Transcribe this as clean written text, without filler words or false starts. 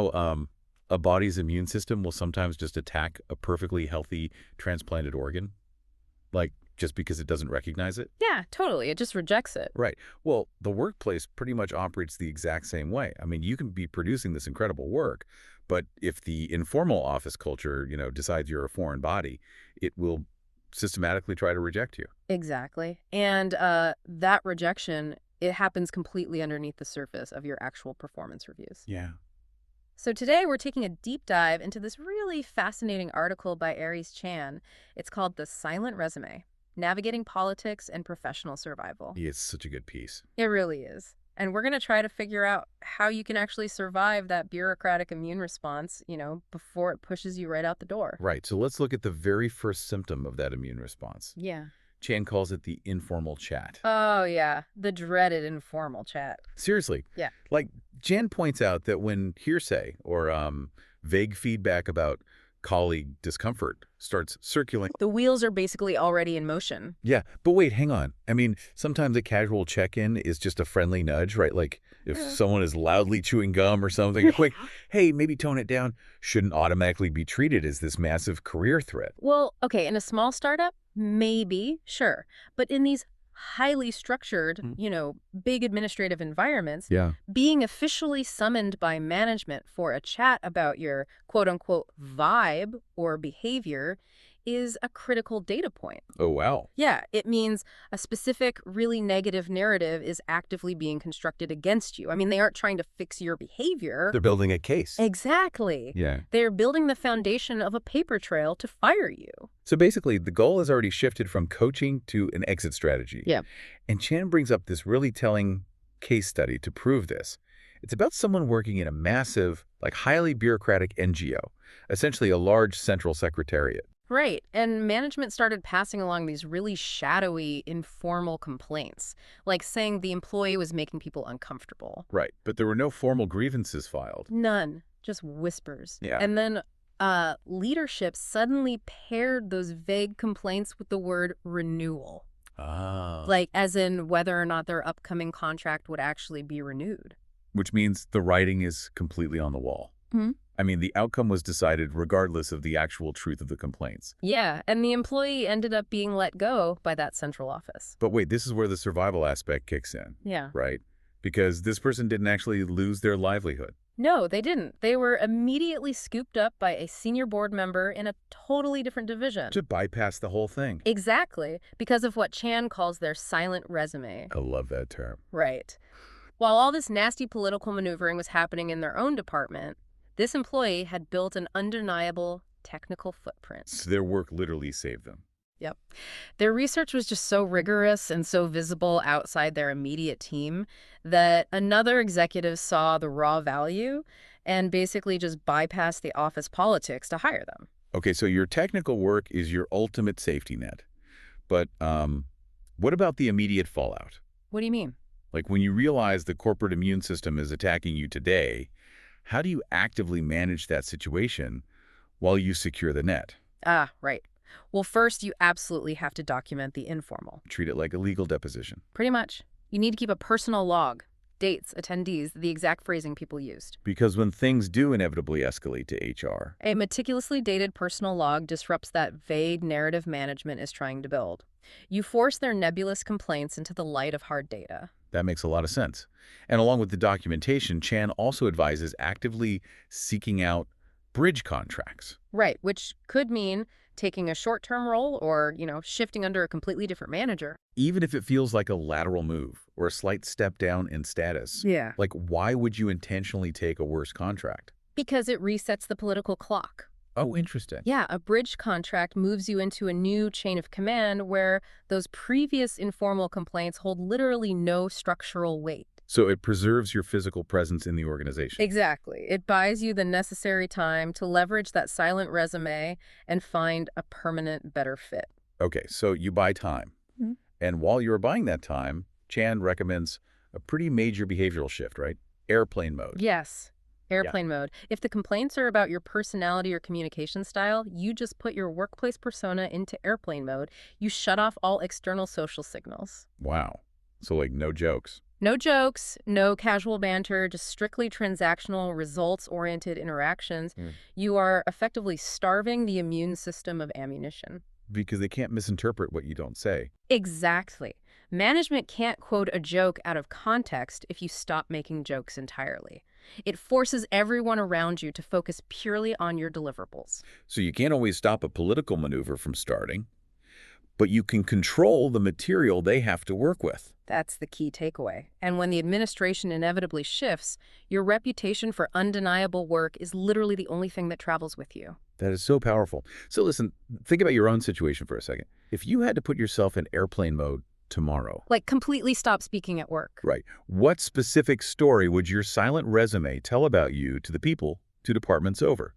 Oh, a body's immune system will sometimes just attack a perfectly healthy transplanted organ, like just because it doesn't recognize it? Yeah, totally. It just rejects it. Right. Well, the workplace pretty much operates the exact same way. I mean, you can be producing this incredible work, but if the informal office culture, decides you're a foreign body, it will systematically try to reject you. Exactly. And that rejection, it happens completely underneath the surface of your actual performance reviews. Yeah. So today we're taking a deep dive into this really fascinating article by Aries Chan. It's called The Silent Resume: Navigating Politics and Professional Survival. It's such a good piece. It really is. And we're going to try to figure out how you can actually survive that bureaucratic immune response, before it pushes you right out the door. Right. So let's look at the very first symptom of that immune response. Yeah. Chan calls it the informal chat. Oh, yeah. The dreaded informal chat. Seriously. Yeah. Like, Jan points out that when hearsay or vague feedback about colleague discomfort starts circulating. The wheels are basically already in motion. Yeah, but wait, hang on. I mean, sometimes a casual check-in is just a friendly nudge, right? Like if someone is loudly chewing gum or something, a quick, hey, maybe tone it down, shouldn't automatically be treated as this massive career threat. Well, okay, in a small startup, maybe, sure. But in these highly structured, big administrative environments, Yeah. being officially summoned by management for a chat about your quote-unquote vibe or behavior is a critical data point. Oh, wow. Yeah, it means a specific, really negative narrative is actively being constructed against you. I mean, they aren't trying to fix your behavior. They're building a case. Exactly. Yeah. They're building the foundation of a paper trail to fire you. So basically, the goal has already shifted from coaching to an exit strategy. Yeah. And Chan brings up this really telling case study to prove this. It's about someone working in a massive, highly bureaucratic NGO, essentially a large central secretariat. Right. And management started passing along these really shadowy, informal complaints, like saying the employee was making people uncomfortable. Right. But there were no formal grievances filed. None. Just whispers. Yeah. And then leadership suddenly paired those vague complaints with the word renewal. Ah. Like, as in whether or not their upcoming contract would actually be renewed. Which means the writing is completely on the wall. Hmm? I mean, the outcome was decided regardless of the actual truth of the complaints. Yeah, and the employee ended up being let go by that central office. But wait, this is where the survival aspect kicks in. Yeah. Right? Because this person didn't actually lose their livelihood. No, they didn't. They were immediately scooped up by a senior board member in a totally different division. To bypass the whole thing. Exactly, because of what Chan calls their silent resume. I love that term. Right. While all this nasty political maneuvering was happening in their own department, this employee had built an undeniable technical footprint. So their work literally saved them. Yep. Their research was just so rigorous and so visible outside their immediate team that another executive saw the raw value and basically just bypassed the office politics to hire them. Okay, so your technical work is your ultimate safety net. But what about the immediate fallout? What do you mean? Like when you realize the corporate immune system is attacking you today, how do you actively manage that situation while you secure the net? Ah, right. Well, first, you absolutely have to document the informal. Treat it like a legal deposition. Pretty much. You need to keep a personal log, dates, attendees, the exact phrasing people used. Because when things do inevitably escalate to HR, A meticulously dated personal log disrupts that vague narrative management is trying to build. You force their nebulous complaints into the light of hard data. that makes a lot of sense. And along with the documentation, Chan also advises actively seeking out bridge contracts. Right, which could mean taking a short-term role or, shifting under a completely different manager. Even if it feels like a lateral move or a slight step down in status. Yeah. Like, why would you intentionally take a worse contract? Because it resets the political clock. Oh, interesting. Yeah, a bridge contract moves you into a new chain of command where those previous informal complaints hold literally no structural weight. So it preserves your physical presence in the organization. Exactly. It buys you the necessary time to leverage that silent resume and find a permanent, better fit. Okay, so you buy time. Mhm. And while you're buying that time, Chan recommends a pretty major behavioral shift, right? Airplane mode. Yes. Airplane mode. If the complaints are about your personality or communication style, you just put your workplace persona into airplane mode. You shut off all external social signals. Wow. So, like, no jokes. No jokes, no casual banter, just strictly transactional, results-oriented interactions. Mm. You are effectively starving the immune system of ammunition. Because they can't misinterpret what you don't say. Exactly. Management can't quote a joke out of context if you stop making jokes entirely. It forces everyone around you to focus purely on your deliverables. So you can't always stop a political maneuver from starting, but you can control the material they have to work with. That's the key takeaway. And when the administration inevitably shifts, your reputation for undeniable work is literally the only thing that travels with you. That is so powerful. So listen, think about your own situation for a second. If you had to put yourself in airplane mode tomorrow, Like, completely stop speaking at work. right, what specific story would your silent resume tell about you to the people 2 departments over?